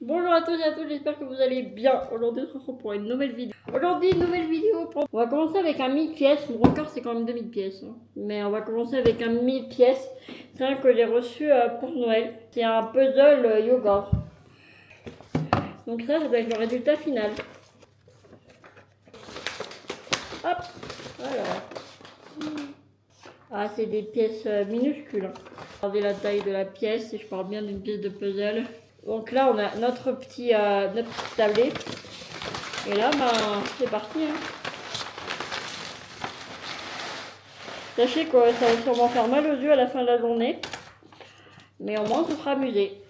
Bonjour à tous et à toutes, j'espère que vous allez bien. Aujourd'hui, on se retrouve pour une nouvelle vidéo. On va commencer avec un 1000 pièces. Mon record, c'est quand même 2000 pièces. Mais on va commencer avec un 1000 pièces. C'est un que j'ai reçu pour Noël. C'est un puzzle yoga. Donc ça va être le résultat final. Hop, voilà. Ah, c'est des pièces minuscules. Regardez la taille de la pièce, si je parle bien d'une pièce de puzzle. Donc là, on a notre petit tablé. Et là, c'est parti. Sachez que ça va sûrement faire mal aux yeux à la fin de la journée. Mais au moins, on se sera amusé.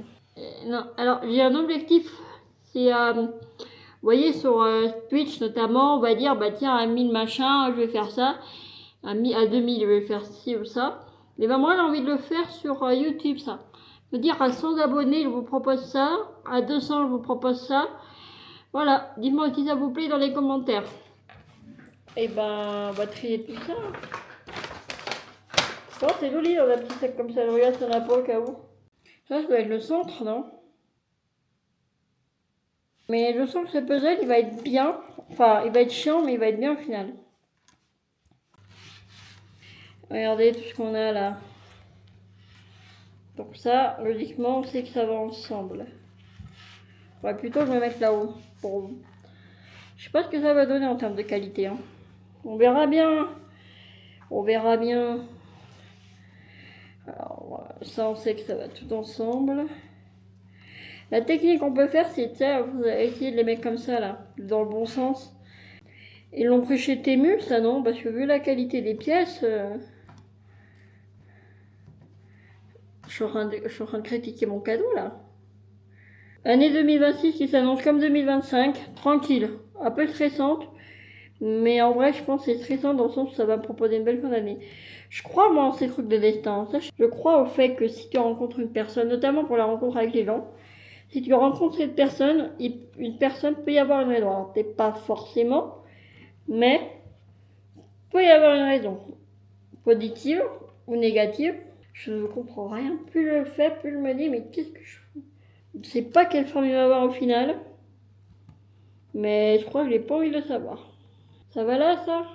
Non, alors, j'ai un objectif. C'est, vous voyez, sur Twitch notamment, on va dire, bah tiens, à 1000 machin, je vais faire ça. À 2000, je vais faire ci ou ça. Mais bah, moi, j'ai envie de le faire sur YouTube, ça. Me dire, à 100 abonnés, je vous propose ça. À 200, je vous propose ça. Voilà, dites-moi si ça vous plaît dans les commentaires. Et ben, on va trier tout ça. Oh, c'est joli dans la petite sac comme ça. Je regarde si on a pas au cas où. Ça doit être le centre, non? Mais je sens que ce puzzle, il va être bien. Enfin, il va être chiant, mais il va être bien au final. Regardez tout ce qu'on a là. Donc ça, logiquement, on sait que ça va ensemble. Ouais, plutôt je vais mettre là-haut. Pour... Je sais pas ce que ça va donner en termes de qualité. Hein. On verra bien. On verra bien. Alors, ça, on sait que ça va tout ensemble. La technique qu'on peut faire, c'est essayer de les mettre comme ça, là, dans le bon sens. Ils l'ont pris chez Temu, ça, non? Parce que vu la qualité des pièces, je suis en train de critiquer mon cadeau, là. Année 2026 qui s'annonce comme 2025, tranquille, un peu stressante. Mais en vrai, je pense que c'est stressant dans le sens où ça va me proposer une belle fin d'année. Je crois, moi, en ces trucs de destin. Je crois au fait que si tu rencontres une personne, notamment pour la rencontre avec les gens, si tu rencontres une personne peut y avoir une raison. Alors, peut-être pas forcément, mais peut y avoir une raison. Positive ou négative. Je ne comprends rien. Plus je le fais, plus je me dis, mais qu'est-ce que je fais? Je ne sais pas quelle forme il va avoir au final. Mais je crois que je n'ai pas envie de le savoir. Ça va là, ça?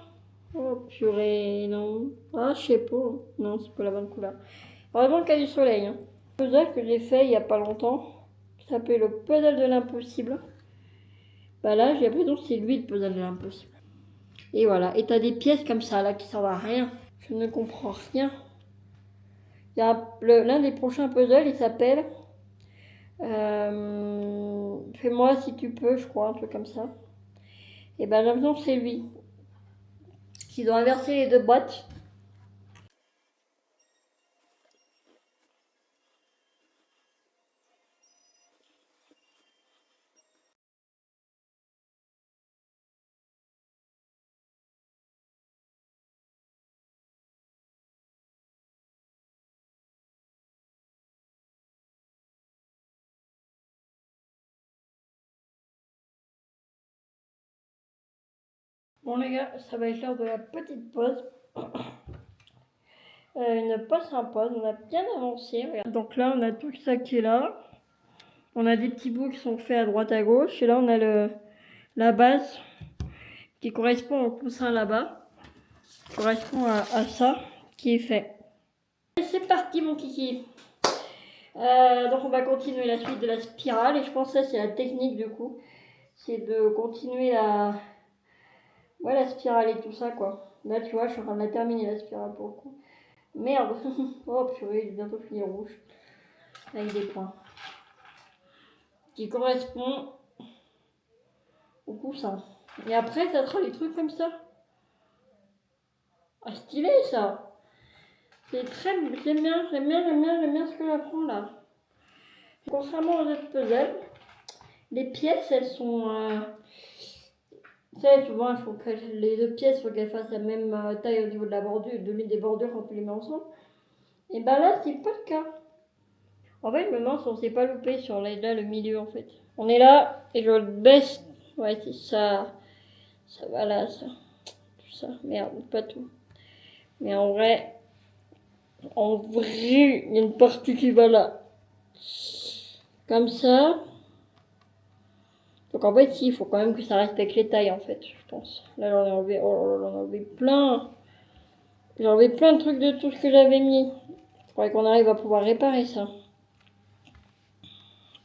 Oh purée, non. Ah, je sais pas. Non, c'est pas la bonne couleur. Heureusement qu'il y a du soleil. Hein. Le puzzle que j'ai fait il y a pas longtemps, qui s'appelle le puzzle de l'impossible. Bah là, j'ai l'impression que c'est lui le puzzle de l'impossible. Et voilà. Et t'as des pièces comme ça là qui servent à rien. Je ne comprends rien. Il y a l'un des prochains puzzles, il s'appelle Fais-moi si tu peux, je crois, un truc comme ça. Et ben j'ai l'impression que c'est lui. Ils ont inversé les deux boîtes. Bon les gars, ça va être l'heure de la petite pause. Une pause sympa, on a bien avancé. Regarde. Donc là, on a tout ça qui est là. On a des petits bouts qui sont faits à droite à gauche. Et là, on a la base qui correspond au coussin là-bas. Qui correspond à ça qui est fait. Et c'est parti mon kiki. Donc on va continuer la suite de la spirale. Et je pense que ça, c'est la technique du coup. C'est de continuer la spirale et tout ça quoi. Là, tu vois, je suis en train de la terminer la spirale pour le coup. Merde. Oh purée, il est bientôt fini rouge. Avec des points. Qui correspond au coussin. Et après, ça sera des trucs comme ça. Ah, stylé ça. C'est très... J'aime bien ce que j'apprends là. Contrairement aux autres puzzles, les pièces, elles sont... Tu sais, souvent, il faut que les deux pièces, il faut qu'elles fassent la même taille au niveau de la bordure, des bordures quand tu les mets ensemble. Et ben là, c'est pas le cas. En fait, je me demande si on s'est pas loupé sur là, le milieu en fait. On est là et je le baisse. Ouais, c'est ça. Ça va là, ça. Tout ça. Merde, pas tout. Mais en vrai, il y a une partie qui va là. Comme ça. Donc en fait, si, il faut quand même que ça respecte les tailles en fait, je pense. Là, j'en ai enlevé, oh là là, j'en ai enlevé plein. J'ai enlevé plein de trucs de tout ce que j'avais mis. Il faudrait qu'on arrive à pouvoir réparer ça.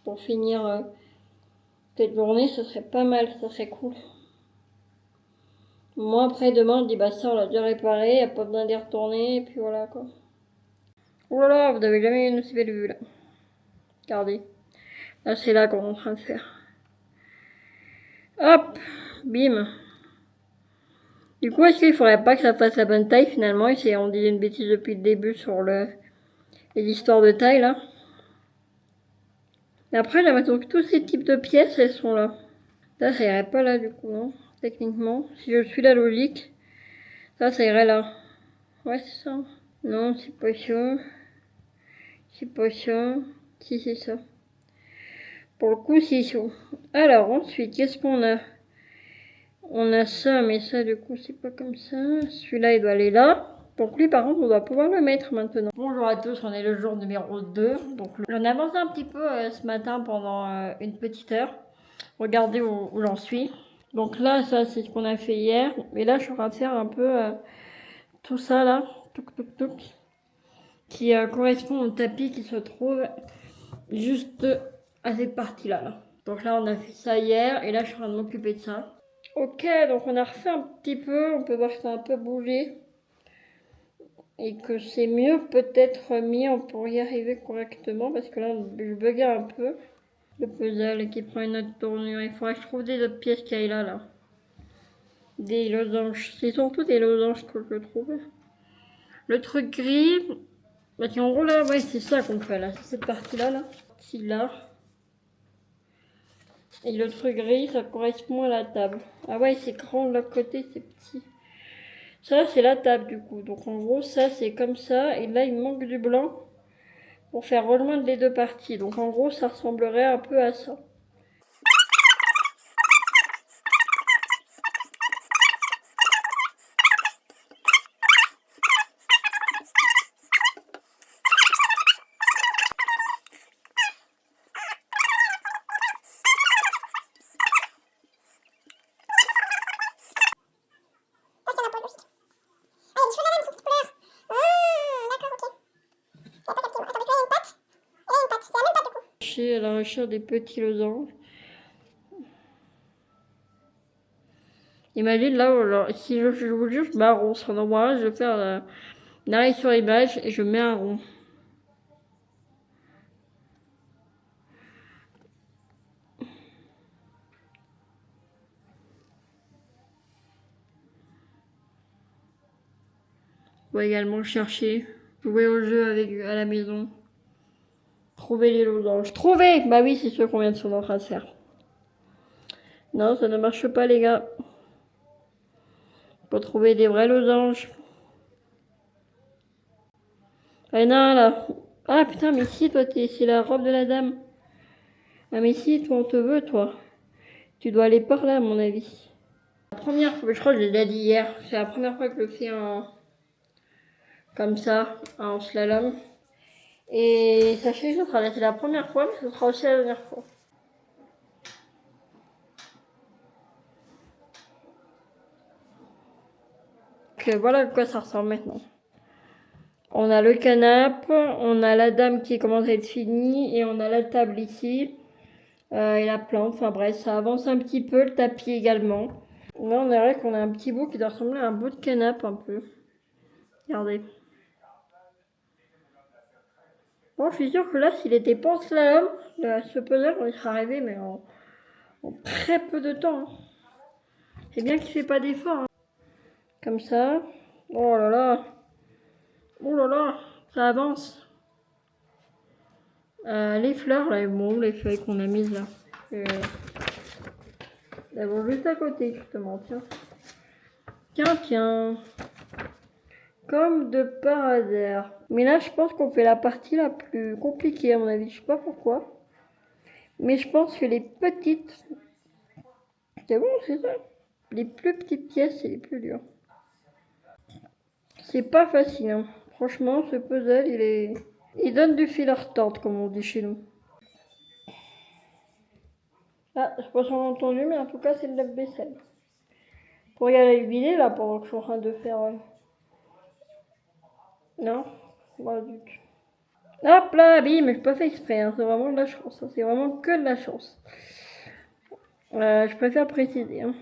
Pour finir cette journée, ce serait pas mal, ça serait cool. Moi, après, demain, je dis, bah ça, on l'a déjà réparé, y a pas besoin d'y retourner, et puis voilà quoi. Oh là là, vous avez jamais eu une aussi belle vue là. Regardez. Là, c'est là qu'on est en train de faire. Hop, bim. Du coup, est-ce qu'il faudrait pas que ça fasse la bonne taille finalement? Et on disait une bêtise depuis le début sur les histoires de taille là. Et après, j'ai l'impression que tous ces types de pièces, elles sont là. Ça irait pas là du coup, non? Techniquement, si je suis la logique, ça irait là. Ouais, c'est ça. Non, c'est pas ça. C'est pas ça. Si, c'est ça. Pour le coup, c'est ça. Alors, ensuite, qu'est-ce qu'on a? On a ça, mais ça, du coup, c'est pas comme ça. Celui-là, il doit aller là. Donc lui, par contre, on doit pouvoir le mettre maintenant. Bonjour à tous, on est le jour numéro 2. Donc j'en ai avancé un petit peu ce matin pendant une petite heure. Regardez où j'en suis. Donc là, ça, c'est ce qu'on a fait hier. Et là, je suis en train de faire un peu tout ça, là. Touc, touc, touc. Qui correspond au tapis qui se trouve juste à cette partie-là. Là. Donc là, on a fait ça hier. Et là, je suis en train de m'occuper de ça. Ok, donc on a refait un petit peu. On peut voir que ça a un peu bougé. Et que c'est mieux peut-être mis, on pourrait y arriver correctement. Parce que là, je buguais un peu. Le puzzle qui prend une autre tournure. Il faudrait que je trouve des autres pièces qu'il y a là. Des losanges. C'est surtout des losanges que je trouve. Le truc gris, bah en gros là, ouais, c'est ça qu'on fait là. C'est cette partie-là, là. Là. Et le truc gris, ça correspond à la table. Ah ouais, c'est grand de l'autre côté, c'est petit. Ça, c'est la table du coup. Donc en gros, ça, c'est comme ça. Et là, il manque du blanc pour faire rejoindre les deux parties. Donc en gros, ça ressemblerait un peu à ça. À la recherche des petits losanges. Imagine là, alors, si je vous jure, je mets un rond. Sur normal, je vais faire une arrêt sur image et je mets un rond. On va également chercher, jouer au jeu à la maison. Trouver les losanges. Trouver! Bah oui, c'est ce qu'on vient de en train de faire. Non, ça ne marche pas, les gars. Faut trouver des vrais losanges. Ah non, là. Ah putain, mais si, toi, c'est la robe de la dame. Ah mais si, toi, on te veut, toi. Tu dois aller par là, à mon avis. La première fois, je crois que je l'ai déjà dit hier, c'est la première fois que je le fais comme ça, en slalom. Et sachez que ce sera c'est la première fois, mais ce sera aussi la dernière fois. Donc voilà à quoi ça ressemble maintenant. On a le canapé, on a la dame qui commence à être finie et on a la table ici et la plante. Enfin bref, ça avance un petit peu, le tapis également. Là, on dirait qu'on a un petit bout qui doit ressembler à un bout de canapé un peu. Regardez. Bon, je suis sûre que là, s'il était pas en slalom, ce puzzle, on y serait arrivé, mais en très peu de temps. Hein. C'est bien qu'il fait pas d'effort. Hein. Comme ça. Oh là là. Oh là là. Ça avance. Les fleurs, là, bon, les feuilles qu'on a mises là. Elles vont juste à côté, justement, tiens. Tiens, tiens. Comme de par hasard. Mais là, je pense qu'on fait la partie la plus compliquée, à mon avis. Je sais pas pourquoi. Mais je pense que les petites... C'est bon, c'est ça. Les plus petites pièces, c'est les plus dures. C'est pas facile, hein. Franchement, ce puzzle, il donne du fil à retordre, comme on dit chez nous. Ah, je sais pas si on a entendu, mais en tout cas, c'est le lave-vaisselle. Pour y aller le vider là pendant que je suis en train de faire. Non? Bah, zut. Hop là, bim, j'ai pas fait exprès, hein. C'est vraiment de la chance, hein. C'est vraiment que de la chance. Je préfère préciser, hein.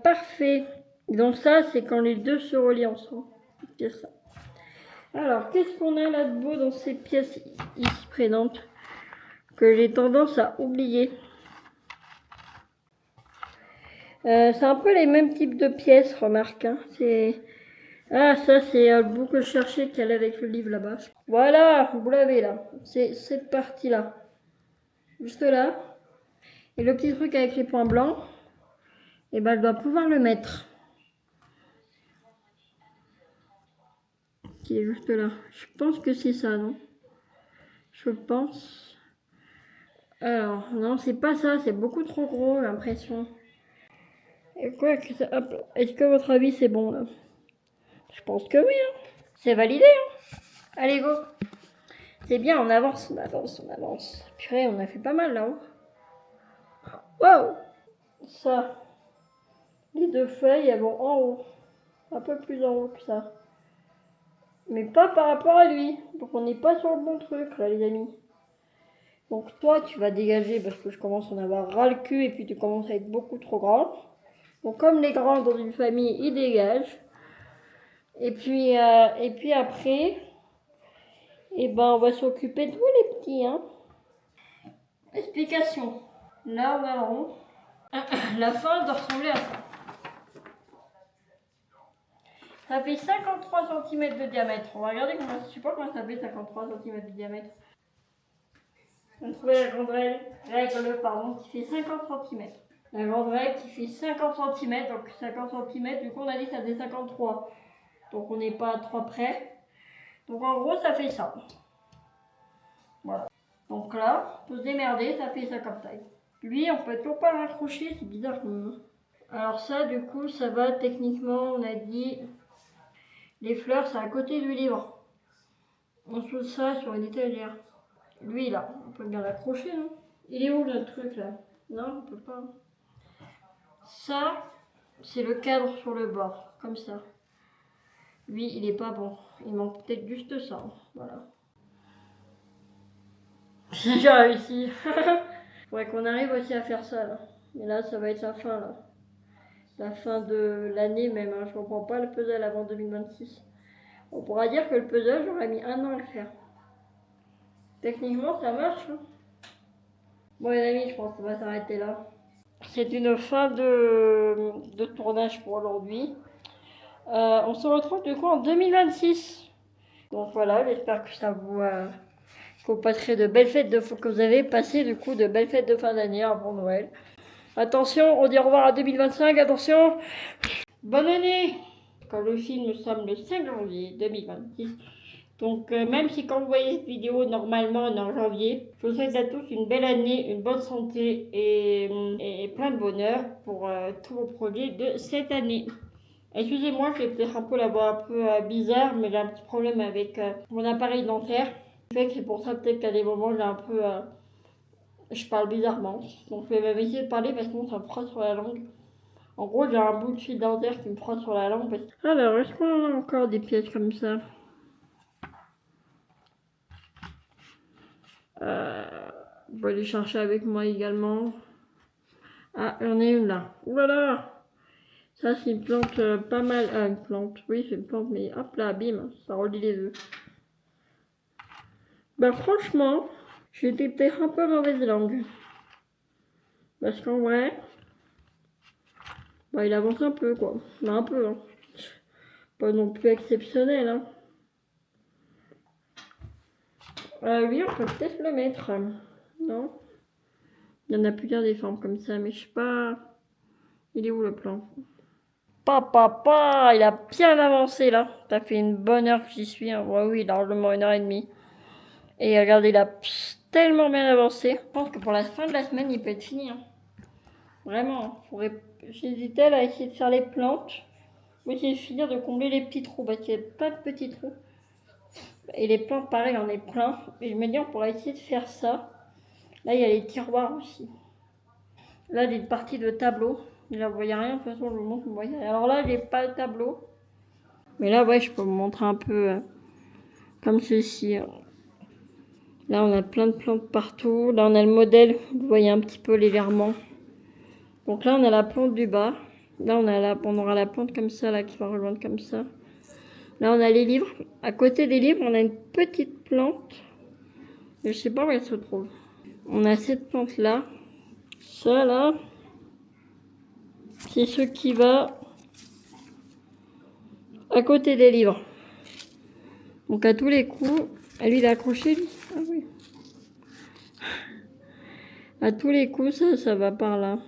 Parfait. Donc ça, c'est quand les deux se relient ensemble. C'est ça. Alors, qu'est-ce qu'on a là de beau dans ces pièces ici présentes que j'ai tendance à oublier? C'est un peu les mêmes types de pièces, remarque, hein. Ah, ça, c'est le bout que je cherchais qui allait avec le livre là-bas. Voilà, vous l'avez là. C'est cette partie-là. Juste là. Et le petit truc avec les points blancs, et ben, je dois pouvoir le mettre. Qui est juste là. Je pense que c'est ça, non? Je pense. Alors, non, c'est pas ça, c'est beaucoup trop gros, j'ai l'impression. Et quoi que ça... Hop. Est-ce que votre avis c'est bon là? Je pense que oui, hein. C'est validé, hein. Allez, go. C'est bien, on avance, on avance, on avance. Purée, on a fait pas mal là-haut. Wow. Ça. Les deux feuilles, elles vont en haut. Un peu plus en haut que ça. Mais pas par rapport à lui. Donc on n'est pas sur le bon truc là, les amis. Donc toi, tu vas dégager parce que je commence à en avoir ras le cul et puis tu commences à être beaucoup trop grand. Donc comme les grands dans une famille, ils dégagent. Et puis après, eh ben, on va s'occuper de vous les petits. Hein. Explication. Là, on va rond. La fin doit ressembler à ça. Ça fait 53 cm de diamètre. On va regarder comment, je sais pas comment ça fait 53 cm de diamètre. On a trouvé la grande règle qui fait 50 cm. La grande règle qui fait 50 cm, donc 50 cm, du coup on a dit que ça faisait 53. Donc on n'est pas à 3 près. Donc en gros ça fait ça. Voilà. Donc là, faut se démerder, ça fait ça comme taille. Lui, on peut toujours pas l'accrocher, c'est bizarre. Alors ça, du coup, ça va techniquement, on a dit, les fleurs, c'est à côté du livre. On dessous ça sur une étagère. Lui, là, on peut bien l'accrocher, non? Il est où le truc, là? Non, on peut pas. Ça, c'est le cadre sur le bord, comme ça. Lui, il est pas bon. Il manque peut-être juste ça. Voilà. J'ai réussi. Faudrait qu'on arrive aussi à faire ça, là. Mais là, ça va être la fin, là. La fin de l'année même, hein. Je comprends pas le puzzle avant 2026. On pourra dire que le puzzle, j'aurais mis 1 an à le faire. Techniquement, ça marche. Hein. Bon, les amis, je pense qu'on va s'arrêter là. C'est une fin de tournage pour aujourd'hui. On se retrouve du coup en 2026. Donc voilà, j'espère que ça vous passerez de belles fêtes que vous avez passé du coup de belles fêtes de fin d'année avant Noël. Attention, on dit au revoir à 2025, attention. Bonne année. Quand le film, nous sommes le 5 janvier 2026. Donc même si quand vous voyez cette vidéo, normalement on est en janvier, je vous souhaite à tous une belle année, une bonne santé et plein de bonheur pour tous vos projets de cette année. Excusez-moi, je vais peut-être un peu la voix un peu bizarre, mais j'ai un petit problème avec mon appareil dentaire. C'est pour ça peut-être qu'à des moments j'ai un peu... je parle bizarrement. Donc je vais même essayer de parler parce que sinon ça me frotte sur la langue. En gros, j'ai un bout de fil dentaire qui me frotte sur la langue. Alors, est-ce qu'on a encore des pièces comme ça? On va les chercher avec moi également. Ah, j'en ai une là. Ouh là là! Ça, c'est une plante pas mal. Ah, une plante. Oui, c'est une plante, mais hop là, bim, ça relie les œufs. Bah, franchement, j'étais peut-être un peu mauvaise langue. Parce qu'en vrai, bah, il avance un peu, quoi. Bah, un peu, hein. Pas non plus exceptionnel, hein. Oui, on peut peut-être le mettre. Non? Il y en a plusieurs des formes comme ça, mais je sais pas. Il est où le plan? Papa, il a bien avancé là. Ça fait une bonne heure que j'y suis. Hein. Ouais, oui, largement 1 heure et demie. Et regardez, il a tellement bien avancé. Je pense que pour la fin de la semaine, il peut être fini. Hein. Vraiment. J'hésitais à essayer de faire les plantes. Ou essayer de finir de combler les petits trous. Parce qu'il y a plein de petits trous. Et les plantes, pareil, il y en a plein. Et je me dis, on pourrait essayer de faire ça. Là, il y a les tiroirs aussi. Là, des parties de tableau. Là, vous voyez rien, de toute façon, je vous montre, vous voyez. Alors là, j'ai pas de tableau. Mais là, ouais, je peux vous montrer un peu comme ceci. Là, on a plein de plantes partout. Là, on a le modèle, vous voyez un petit peu légèrement. Donc là, on a la plante du bas. Là, on aura la plante comme ça, là, qui va rejoindre comme ça. Là, on a les livres. À côté des livres, on a une petite plante. Je sais pas où elle se trouve. On a cette plante-là. Ça, là, c'est ce qui va à côté des livres. Donc à tous les coups, lui il est accroché lui. Ah oui. À tous les coups, ça va par là.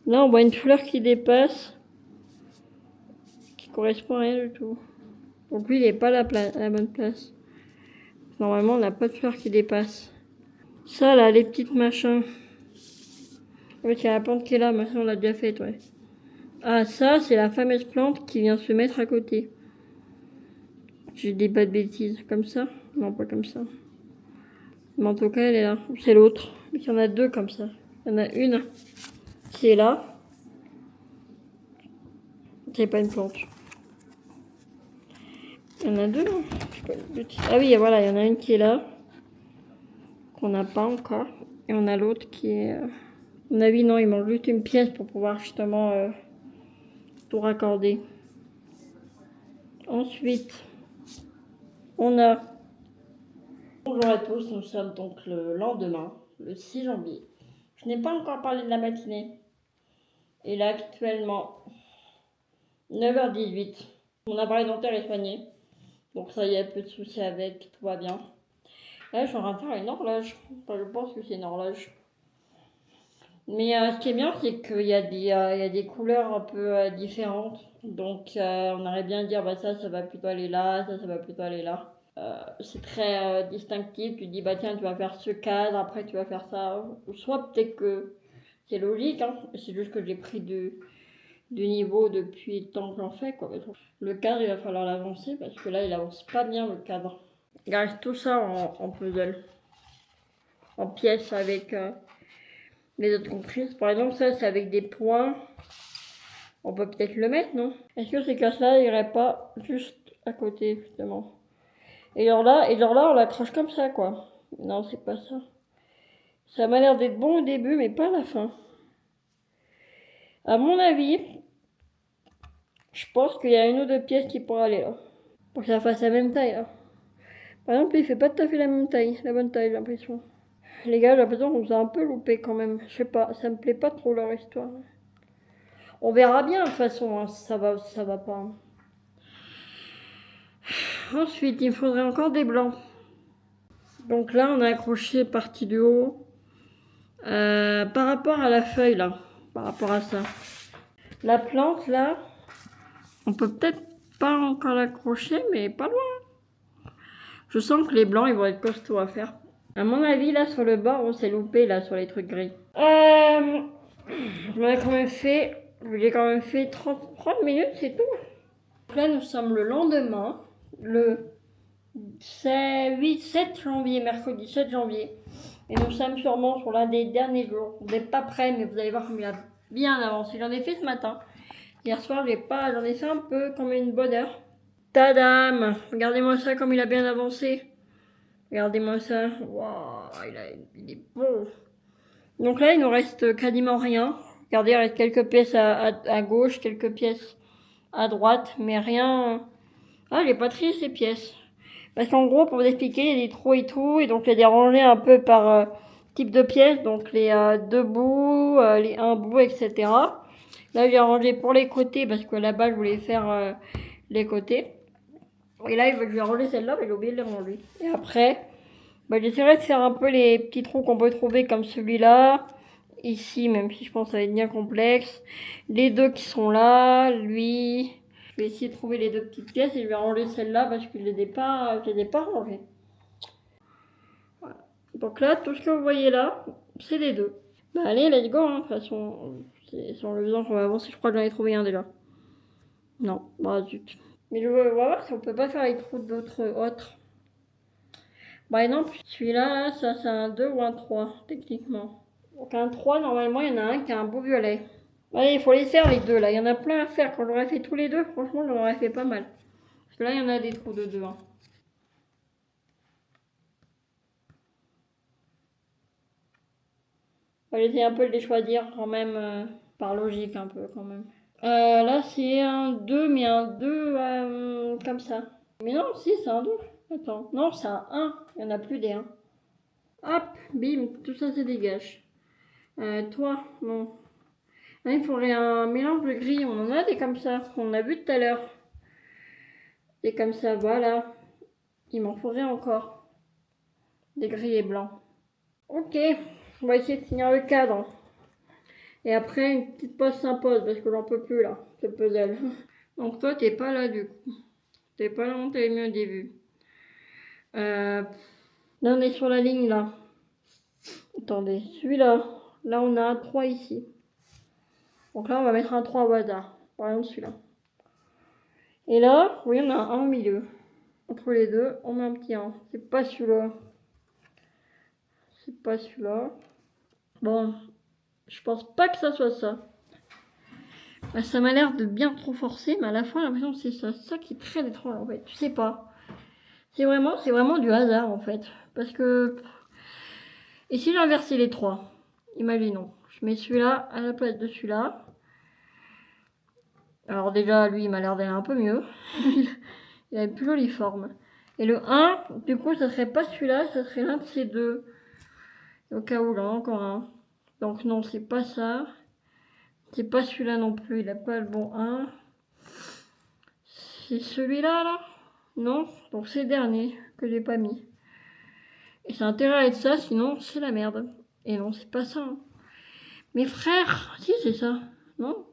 Là, on voit une fleur qui dépasse, qui correspond à rien du tout. Donc lui, il n'est pas à la bonne place. Normalement, on n'a pas de fleur qui dépasse. Ça, là, les petites machins. En fait, il y a la plante qui est là, maintenant on l'a déjà faite, ouais. Ah, ça, c'est la fameuse plante qui vient se mettre à côté. Je dis pas de bêtises. Comme ça? Non, pas comme ça. Mais en tout cas, elle est là. C'est l'autre. Il y en a deux comme ça. Il y en a une qui est là. C'est pas une plante. Il y en a deux, non? Ah oui, voilà, il y en a une qui est là. Qu'on n'a pas encore. Et on a l'autre qui est... À mon avis, non, il manque juste une pièce pour pouvoir justement tout raccorder. Ensuite, on a... Bonjour à tous, nous sommes donc le lendemain, le 6 janvier. Je n'ai pas encore parlé de la matinée. Et là, actuellement, 9h18. Mon appareil dentaire est soigné. Donc ça y est, peu de soucis avec, tout va bien. Là, je suis en train de faire une horloge. Enfin, je pense que c'est une horloge. Mais ce qui est bien, c'est qu'il y a des couleurs un peu différentes. Donc on aurait bien dire, bah ça va plutôt aller là, ça va plutôt aller là. C'est très distinctif. Tu dis, bah tiens, tu vas faire ce cadre, après tu vas faire ça. Soit peut-être que c'est logique, hein, c'est juste que j'ai pris du niveau depuis le temps que j'en fais, quoi. Le cadre, il va falloir l'avancer parce que là, il avance pas bien le cadre. Il reste tout ça en puzzle, en pièces avec les autres comprises. Par exemple, ça, c'est avec des points. On peut peut-être le mettre, non? Est-ce que ces cases-là iraient pas juste à côté, justement? Et genre là, on l'accroche comme ça, quoi. Non, c'est pas ça. Ça m'a l'air d'être bon au début, mais pas à la fin. À mon avis, je pense qu'il y a une ou deux pièces qui pourraient aller là. Pour que ça fasse la même taille, là. Par exemple, il fait pas tout à fait la même taille, la bonne taille, j'ai l'impression. Les gars, j'ai l'impression qu'on vous a un peu loupé quand même. Je sais pas, ça me plaît pas trop leur histoire. On verra bien de toute façon, hein, si ça va pas. Ensuite, il me faudrait encore des blancs. Donc là, on a accroché partie du haut. Par rapport à la feuille, là, par rapport à ça. La plante, là, on peut peut-être pas encore l'accrocher, mais pas loin. Je sens que les blancs, ils vont être costauds à faire. À mon avis, là, sur le bord, on s'est loupé, là, sur les trucs gris. J'ai quand même fait 30 minutes, c'est tout. Donc là, nous sommes le lendemain, le 7 janvier, mercredi 7 janvier. Et nous sommes sûrement sur l'un des derniers jours. On n'est pas prêt, mais vous allez voir comme il a bien avancé. J'en ai fait ce matin. Hier soir, j'en ai fait un peu comme une bonne heure. Tadam! Regardez-moi ça comme il a bien avancé. Regardez-moi ça. Waouh, il est beau. Donc là, il nous reste quasiment rien. Regardez, il reste quelques pièces à gauche, quelques pièces à droite, mais rien. Ah, j'ai pas trié ces pièces. Parce qu'en gros, pour vous expliquer, il y a des trous et tout, et donc il y a des rangées un peu par type de pièces, donc les deux bouts, les un bout, etc. Là, j'ai rangé pour les côtés, parce que là-bas, je voulais faire les côtés. Et là, je vais ranger celle-là, mais j'ai oublié de les ranger. Et après, bah, j'essaierai de faire un peu les petits trous qu'on peut trouver comme celui-là. Ici, même si je pense que ça va être bien complexe. Les deux qui sont là, lui. Je vais essayer de trouver les deux petites pièces et je vais ranger celle-là parce que je les ai pas rangées. Voilà. Donc là, tout ce que vous voyez là, c'est les deux. Bah allez, let's go, hein. De toute façon, c'est en le faisant qu'on va avancer. Je crois que j'en ai trouvé un déjà. Non, bah zut. Mais on va voir si on peut pas faire les trous d'autres autres. Par exemple, celui-là, là, ça c'est un 2 ou un 3, techniquement. Donc un 3, normalement, il y en a un qui a un beau violet. Allez, il faut les faire les deux là. Il y en a plein à faire. Quand j'aurais fait tous les deux, franchement, j'aurais fait pas mal. Parce que là, il y en a des trous de deux. Hein. On va essayer un peu de les choisir quand même, par logique un peu quand même. Là, c'est un 2, mais un 2 comme ça. Mais non, si, c'est un 2. Attends, non, c'est un 1. Il n'y en a plus des 1. Hop, bim, tout ça se dégage. Toi, non. Là, il faudrait un mélange de gris. On en a des comme ça, qu'on a vu tout à l'heure. Des comme ça, voilà. Il m'en faudrait encore. Des gris et blancs. Ok, on va essayer de finir le cadre. Et après, une petite pause s'impose parce que j'en peux plus là, ce puzzle. Donc toi, t'es pas là du coup. T'es pas là où t'avais mis au début. Là, on est sur la ligne là. Attendez, celui-là. Là, on a un 3 ici. Donc là, on va mettre un 3 au hasard. Par exemple, celui-là. Et là, oui, on a un 1 au milieu. Entre les deux, on a un petit 1. C'est pas celui-là. C'est pas celui-là. Bon, je pense pas que ça soit ça. Bah, ça m'a l'air de bien trop forcer, mais à la fin, j'ai l'impression que c'est ça. C'est ça qui est très étrange en fait. Tu sais pas. C'est vraiment du hasard en fait. Parce que. Et si j'inversais les trois? Imaginons. Je mets celui-là à la place de celui-là. Alors déjà, lui, il m'a l'air d'aller un peu mieux. Il a une plus jolie forme. Et le 1, du coup, ça serait pas celui-là, ça serait l'un de ces deux. Au cas où, là, encore un. Donc non, c'est pas ça. C'est pas celui-là non plus, il a pas le bon 1. C'est celui-là, là? Non, donc c'est le dernier que j'ai pas mis. Et c'est intérêt à être ça, sinon c'est la merde. Et non, c'est pas ça. Hein. Mes frères, si c'est ça. Non?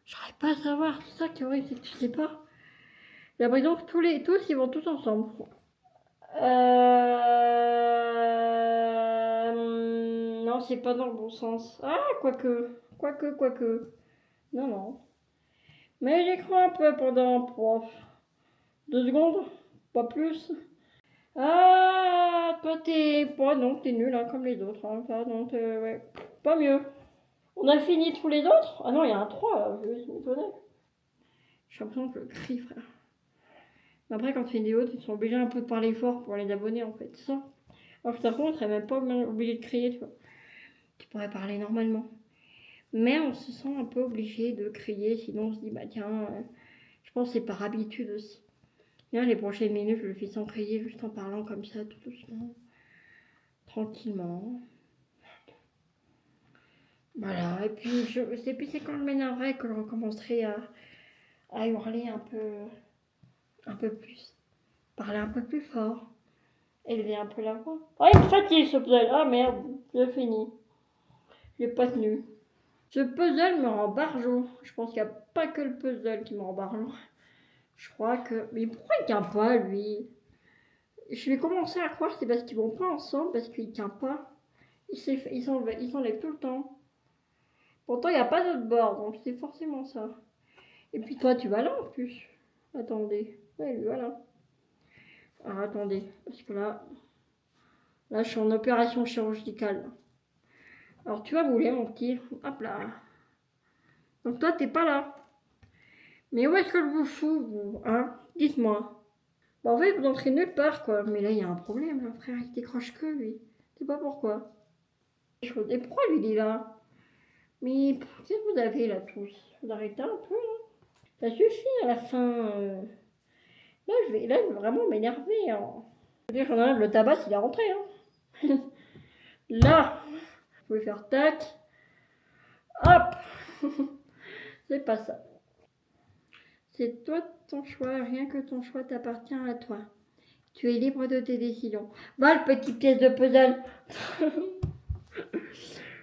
J'arrive pas à savoir. C'est ça qui est horrible, c'est que tu sais pas. J'ai l'impression que tous, ils vont tous ensemble. Non, c'est pas dans le bon sens. Ah, quoique. Non, non. Mais j'ai cru un peu pendant 2 secondes, pas plus. Ah, toi t'es. Bon, non, t'es nul, hein, comme les autres. Hein, ça, donc, ouais. Pas mieux. On a fini tous les autres? Ah non, il y a un 3 là, je vais m'étonner. J'ai l'impression que je crie, frère. Mais après, quand tu fais des autres, ils sont obligés un peu de parler fort pour les abonnés, en fait, c'est ça. Alors que par contre, on serait même pas obligé de crier, tu vois. Tu pourrais parler normalement. Mais on se sent un peu obligé de crier, sinon on se dit, bah tiens, je pense que c'est par habitude aussi. Bien, les prochaines minutes, je le fais sans crier, juste en parlant comme ça, tout doucement, tranquillement. Voilà, et puis c'est quand je m'énerverai que je recommencerai à hurler un peu plus, parler un peu plus fort, élever un peu la voix. Ah, il me fatigue ce puzzle, ah merde, j'ai fini, j'ai pas tenu. Ce puzzle me rend barjot, je pense qu'il n'y a pas que le puzzle qui me rend barjot. Je crois que... Mais pourquoi il tient pas, lui? Je vais commencer à croire que c'est parce qu'ils vont pas ensemble, parce qu'il tient pas. Il s'enlève tout le temps. Pourtant, il n'y a pas d'autre bord, donc c'est forcément ça. Et puis toi, tu vas là en plus. Attendez. Ouais, lui, voilà. Alors, attendez, parce que là, je suis en opération chirurgicale. Alors, tu vas bouler, mon petit. Hop là. Donc, toi, t'es pas là. Mais où est-ce que je vous fous, vous? Hein? Dites-moi. Bah, en fait, vous entrez nulle part, quoi. Mais là, il y a un problème, là, frère. Il décroche que, lui. Je sais pas pourquoi. Et pourquoi lui, il est là? Mais qu'est-ce que vous avez, là, tous? Vous arrêtez un peu, là? Ça suffit, à la fin. Là, je vais vraiment m'énerver. Hein. Je veux dire, le tabac, il est rentré. Hein. Là, vous pouvez faire tac. Hop. C'est pas ça. C'est toi ton choix, rien que ton choix t'appartient à toi. Tu es libre de tes décisions. Va, le petit pièce de puzzle.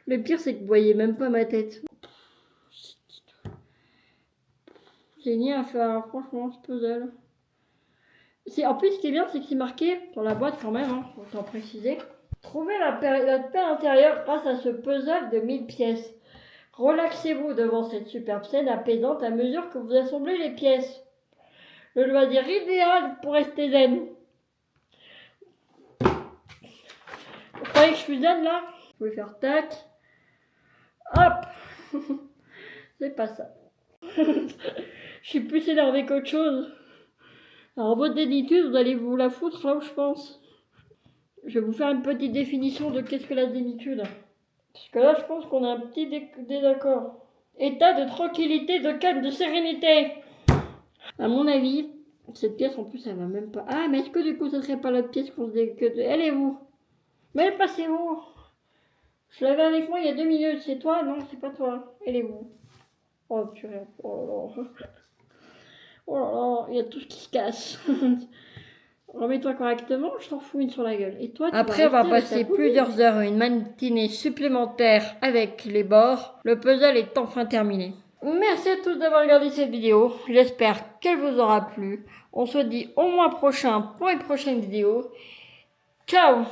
Le pire, c'est que vous voyez même pas ma tête. C'est ni à faire, franchement, ce puzzle. En plus, ce qui est bien, c'est que c'est marqué sur la boîte quand même, hein, autant préciser. Trouvez la paix intérieure grâce à ce puzzle de 1000 pièces. Relaxez-vous devant cette superbe scène apaisante à mesure que vous assemblez les pièces. Le loisir idéal pour rester zen. suis zen là. Je vais faire tac. Hop. C'est pas ça. Je suis plus énervée qu'autre chose. Alors votre dénitude, vous allez vous la foutre là où je pense. Je vais vous faire une petite définition de qu'est-ce que la dénitude. Parce que là, je pense qu'on a un petit désaccord. État de tranquillité, de calme, de sérénité. À mon avis, cette pièce en plus, elle va même pas. Ah, mais est-ce que du coup, ça serait pas l'autre pièce qu'on se dit que. Elle est où? Mais elle est passée où? Je l'avais avec moi il y a 2 minutes. C'est toi? Non, c'est pas toi. Elle est où? Oh purée. Oh là là. Oh là là, il y a tout ce qui se casse. Remets-toi correctement, je t'en fous une sur la gueule. Et toi, tu Après, on va passer plusieurs heures, une matinée supplémentaire avec les bords. Le puzzle est enfin terminé. Merci à tous d'avoir regardé cette vidéo. J'espère qu'elle vous aura plu. On se dit au mois prochain pour une prochaine vidéo. Ciao!